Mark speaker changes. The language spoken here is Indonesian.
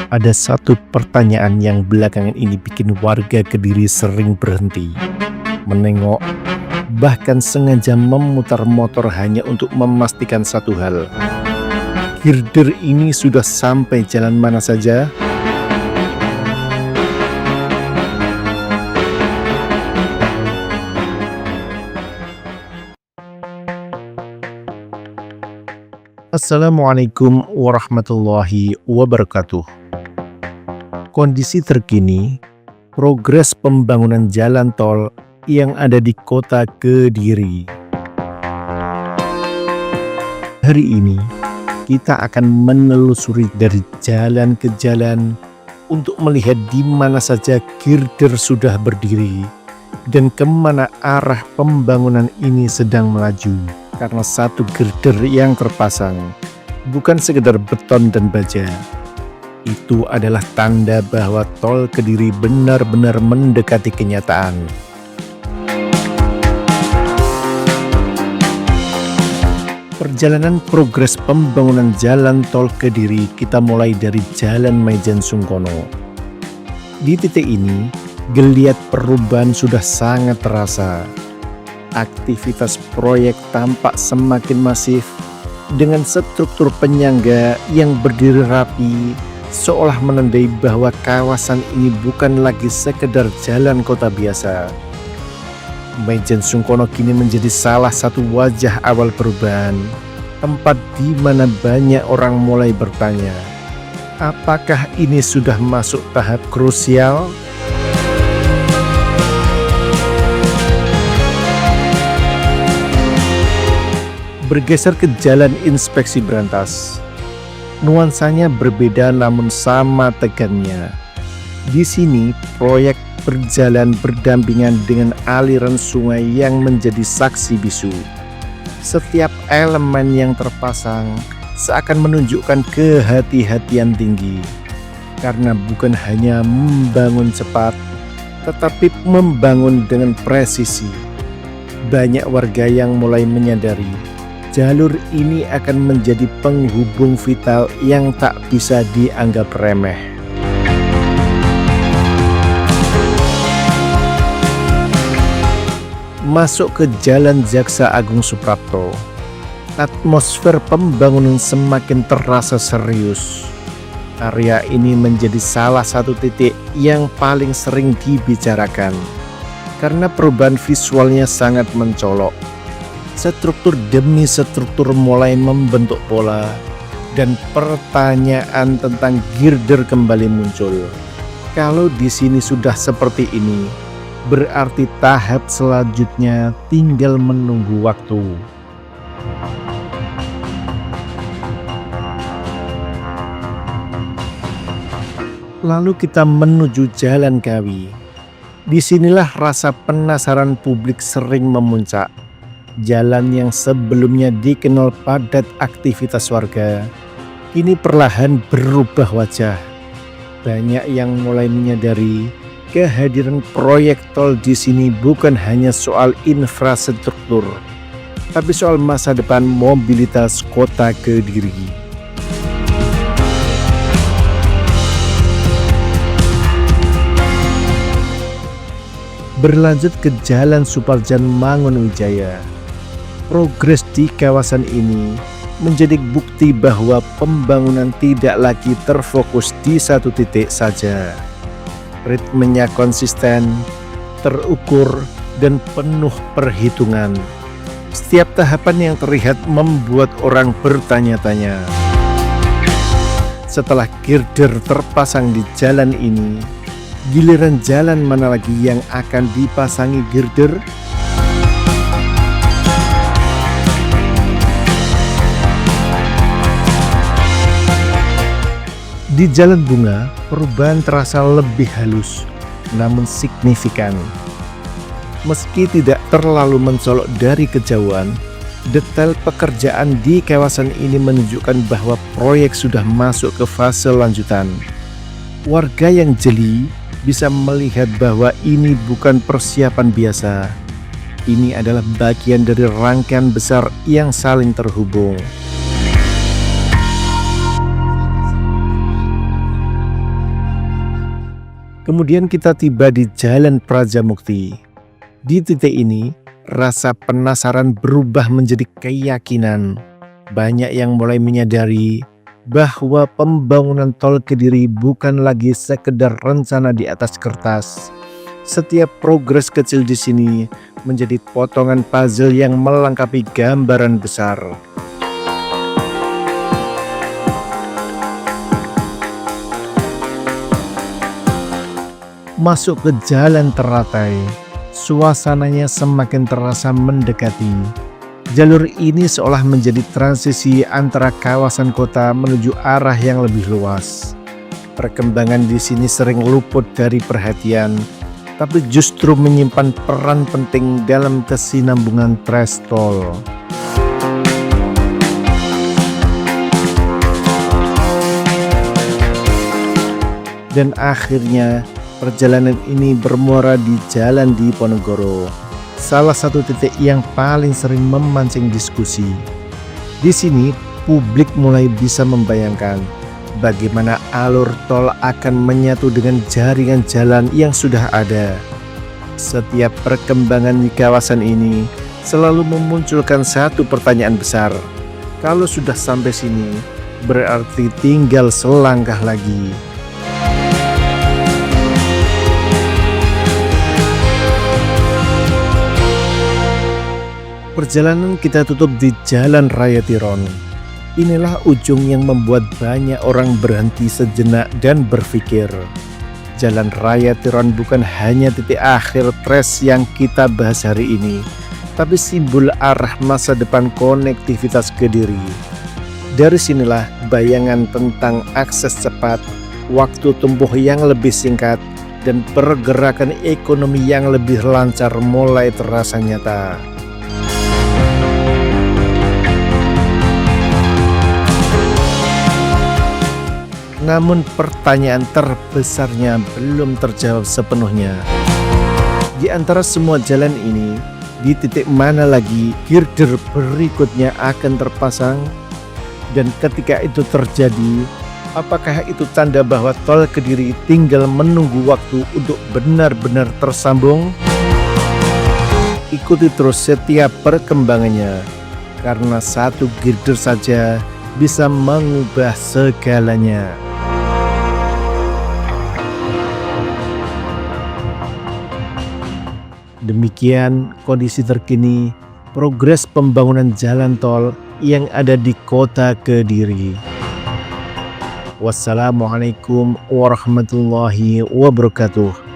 Speaker 1: Ada satu pertanyaan yang belakangan ini bikin warga Kediri sering berhenti, menengok, bahkan sengaja memutar motor hanya untuk memastikan satu hal. Girder ini sudah sampai jalan mana saja? Assalamualaikum warahmatullahi wabarakatuh. Kondisi terkini, progres pembangunan jalan tol yang ada di kota Kediri. Hari ini, kita akan menelusuri dari jalan ke jalan untuk melihat di mana saja girder sudah berdiri dan kemana arah pembangunan ini sedang melaju. Karena satu girder yang terpasang bukan sekedar beton dan baja. Itu adalah tanda bahwa tol Kediri benar-benar mendekati kenyataan. Perjalanan progres pembangunan jalan tol Kediri kita mulai dari Jalan Maijen Sungkono. Di titik ini, geliat perubahan sudah sangat terasa. Aktivitas proyek tampak semakin masif dengan struktur penyangga yang berdiri rapi, seolah menandai bahwa kawasan ini bukan lagi sekedar jalan kota biasa. Maijen Sungkono kini menjadi salah satu wajah awal perubahan, tempat di mana banyak orang mulai bertanya, apakah ini sudah masuk tahap krusial? Bergeser ke Jalan Inspeksi Brantas. Nuansanya berbeda namun sama tegannya. Di sini proyek berjalan berdampingan dengan aliran sungai yang menjadi saksi bisu. Setiap elemen yang terpasang seakan menunjukkan kehati-hatian tinggi. Karena bukan hanya membangun cepat, tetapi membangun dengan presisi. Banyak warga yang mulai menyadari jalur ini akan menjadi penghubung vital yang tak bisa dianggap remeh. Masuk ke Jalan Jaksa Agung Suprapto, atmosfer pembangunan semakin terasa serius. Area ini menjadi salah satu titik yang paling sering dibicarakan karena perubahan visualnya sangat mencolok. Struktur demi struktur mulai membentuk pola dan pertanyaan tentang girder kembali muncul. Kalau di sini sudah seperti ini, berarti tahap selanjutnya tinggal menunggu waktu. Lalu kita menuju Jalan Kawi. Disinilah rasa penasaran publik sering memuncak. Jalan yang sebelumnya dikenal padat aktivitas warga, kini perlahan berubah wajah. Banyak yang mulai menyadari kehadiran proyek tol di sini bukan hanya soal infrastruktur, tapi soal masa depan mobilitas kota Kediri. Berlanjut ke Jalan Suparjan Mangunwijaya. Progres di kawasan ini menjadi bukti bahwa pembangunan tidak lagi terfokus di satu titik saja. Ritmenya konsisten, terukur, dan penuh perhitungan. Setiap tahapan yang terlihat membuat orang bertanya-tanya. Setelah girder terpasang di jalan ini, giliran jalan mana lagi yang akan dipasangi girder? Di Jalan Bunga, perubahan terasa lebih halus, namun signifikan. Meski tidak terlalu mencolok dari kejauhan, detail pekerjaan di kawasan ini menunjukkan bahwa proyek sudah masuk ke fase lanjutan. Warga yang jeli bisa melihat bahwa ini bukan persiapan biasa. Ini adalah bagian dari rangkaian besar yang saling terhubung. Kemudian kita tiba di Jalan Prajamukti. Di titik ini, rasa penasaran berubah menjadi keyakinan. Banyak yang mulai menyadari bahwa pembangunan tol Kediri bukan lagi sekedar rencana di atas kertas. Setiap progres kecil di sini menjadi potongan puzzle yang melengkapi gambaran besar. Masuk ke jalan teratai, suasananya semakin terasa mendekati. Jalur ini seolah menjadi transisi antara kawasan kota menuju arah yang lebih luas. Perkembangan di sini sering luput dari perhatian, tapi justru menyimpan peran penting dalam kesinambungan trase tol. Dan akhirnya, perjalanan ini bermuara di Jalan Diponegoro, salah satu titik yang paling sering memancing diskusi. Di sini, publik mulai bisa membayangkan bagaimana alur tol akan menyatu dengan jaringan jalan yang sudah ada. Setiap perkembangan di kawasan ini selalu memunculkan satu pertanyaan besar. Kalau sudah sampai sini, berarti tinggal selangkah lagi. Perjalanan kita tutup di Jalan Raya Tiron. Inilah ujung yang membuat banyak orang berhenti sejenak dan berpikir. Jalan Raya Tiron bukan hanya titik akhir trase yang kita bahas hari ini, tapi simbol arah masa depan konektivitas Kediri. Dari sinilah bayangan tentang akses cepat, waktu tempuh yang lebih singkat, dan pergerakan ekonomi yang lebih lancar mulai terasa nyata. Namun pertanyaan terbesarnya belum terjawab sepenuhnya. Di antara semua jalan ini, di titik mana lagi girder berikutnya akan terpasang? Dan ketika itu terjadi, apakah itu tanda bahwa tol Kediri tinggal menunggu waktu untuk benar-benar tersambung? Ikuti terus setiap perkembangannya, karena satu girder saja bisa mengubah segalanya. Demikian kondisi terkini progres pembangunan jalan tol yang ada di kota Kediri. Wassalamualaikum warahmatullahi wabarakatuh.